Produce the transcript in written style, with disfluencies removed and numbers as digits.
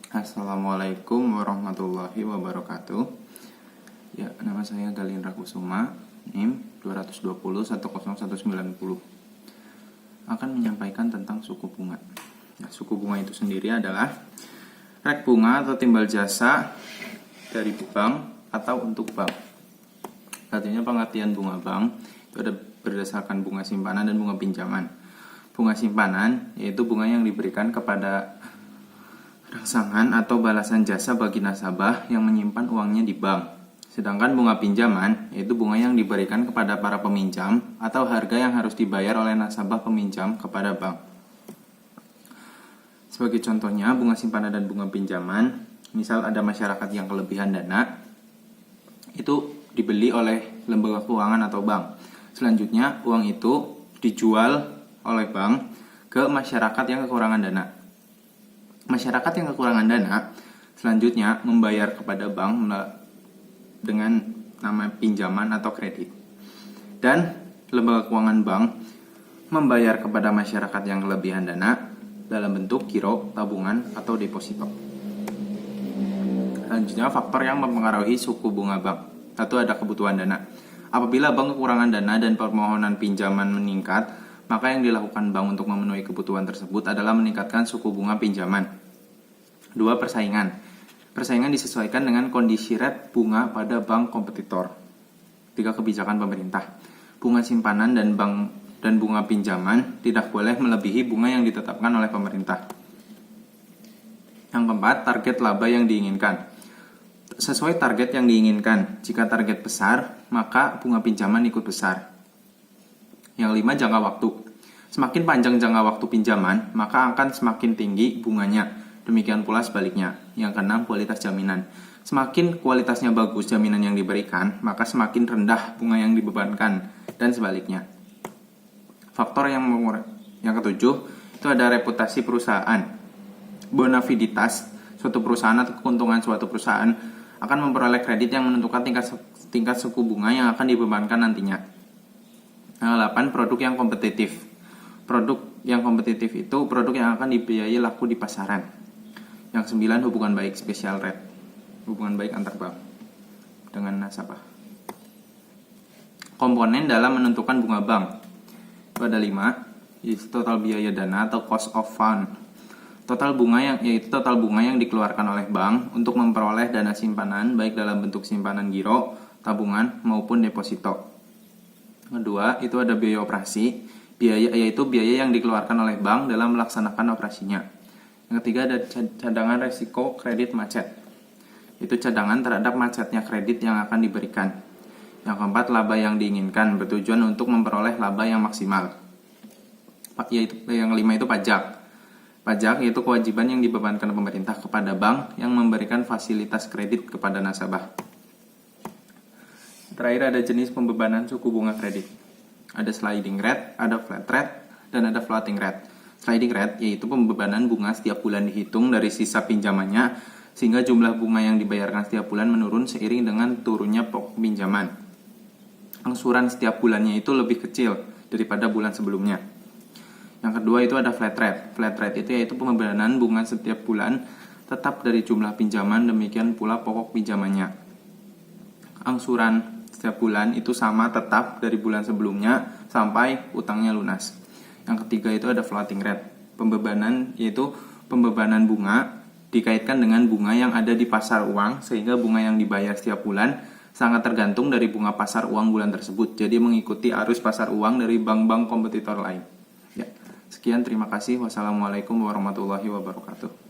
Assalamualaikum warahmatullahi wabarakatuh. Ya, nama saya Galindra Kusuma, NIM 220100190. Akan menyampaikan tentang suku bunga. Nah, suku bunga itu sendiri adalah rek bunga atau timbal jasa dari bank atau untuk bank. Artinya pengertian bunga bank itu ada berdasarkan bunga simpanan dan bunga pinjaman. Bunga simpanan yaitu bunga yang diberikan kepada rangsangan atau balasan jasa bagi nasabah yang menyimpan uangnya di bank. Sedangkan bunga pinjaman yaitu bunga yang diberikan kepada para peminjam atau harga yang harus dibayar oleh nasabah peminjam kepada bank. Sebagai contohnya, bunga simpanan dan bunga pinjaman, misal ada masyarakat yang kelebihan dana, itu dibeli oleh lembaga keuangan atau bank. Selanjutnya, uang itu dijual oleh bank ke masyarakat yang kekurangan dana. Masyarakat yang kekurangan dana selanjutnya membayar kepada bank dengan nama pinjaman atau kredit. Dan lembaga keuangan bank membayar kepada masyarakat yang kelebihan dana dalam bentuk giro, tabungan, atau deposito. Selanjutnya, faktor yang mempengaruhi suku bunga bank. Satu, ada kebutuhan dana. Apabila bank kekurangan dana dan permohonan pinjaman meningkat, maka yang dilakukan bank untuk memenuhi kebutuhan tersebut adalah meningkatkan suku bunga pinjaman. 2, persaingan. Persaingan disesuaikan dengan kondisi rate bunga pada bank kompetitor. 3, kebijakan pemerintah. Bunga simpanan dan bunga pinjaman tidak boleh melebihi bunga yang ditetapkan oleh pemerintah. Yang keempat, target laba yang diinginkan. Sesuai target yang diinginkan. Jika target besar, maka bunga pinjaman ikut besar. Yang 5, jangka waktu. Semakin panjang jangka waktu pinjaman, maka akan semakin tinggi bunganya. Demikian pula sebaliknya. Yang ke-6, kualitas jaminan. Semakin kualitasnya bagus jaminan yang diberikan, maka semakin rendah bunga yang dibebankan, dan sebaliknya. Faktor yang ke-7, itu ada reputasi perusahaan. Bonafiditas suatu perusahaan atau keuntungan suatu perusahaan akan memperoleh kredit yang menentukan tingkat suku bunga yang akan dibebankan nantinya. Yang 8, produk yang kompetitif. Produk yang kompetitif itu produk yang akan dibiayai laku di pasaran. Yang 9, hubungan baik special rate. Hubungan baik antar bank dengan nasabah. Komponen dalam menentukan bunga bank. Itu ada 5, yaitu total biaya dana atau cost of fund. Total bunga yang dikeluarkan oleh bank untuk memperoleh dana simpanan baik dalam bentuk simpanan giro, tabungan maupun deposito. Kedua, itu ada biaya operasi, yaitu biaya yang dikeluarkan oleh bank dalam melaksanakan operasinya. Yang ketiga, ada cadangan resiko kredit macet. Itu cadangan terhadap macetnya kredit yang akan diberikan. Yang keempat, laba yang diinginkan, bertujuan untuk memperoleh laba yang maksimal. Yang 5 itu pajak. Pajak yaitu kewajiban yang dibebankan pemerintah kepada bank yang memberikan fasilitas kredit kepada nasabah. Terakhir, ada jenis pembebanan suku bunga kredit. Ada sliding rate, ada flat rate, dan ada floating rate. Sliding rate yaitu pembebanan bunga setiap bulan dihitung dari sisa pinjamannya sehingga jumlah bunga yang dibayarkan setiap bulan menurun seiring dengan turunnya pokok pinjaman. Angsuran setiap bulannya itu lebih kecil daripada bulan sebelumnya. Yang kedua, itu ada flat rate. Flat rate itu yaitu pembebanan bunga setiap bulan tetap dari jumlah pinjaman, demikian pula pokok pinjamannya. Angsuran setiap bulan itu sama tetap dari bulan sebelumnya sampai utangnya lunas. Yang ketiga, itu ada floating rate. Pembebanan yaitu pembebanan bunga dikaitkan dengan bunga yang ada di pasar uang, sehingga bunga yang dibayar setiap bulan sangat tergantung dari bunga pasar uang bulan tersebut. Jadi mengikuti arus pasar uang dari bank-bank kompetitor lain. Ya, sekian, terima kasih. Wassalamualaikum warahmatullahi wabarakatuh.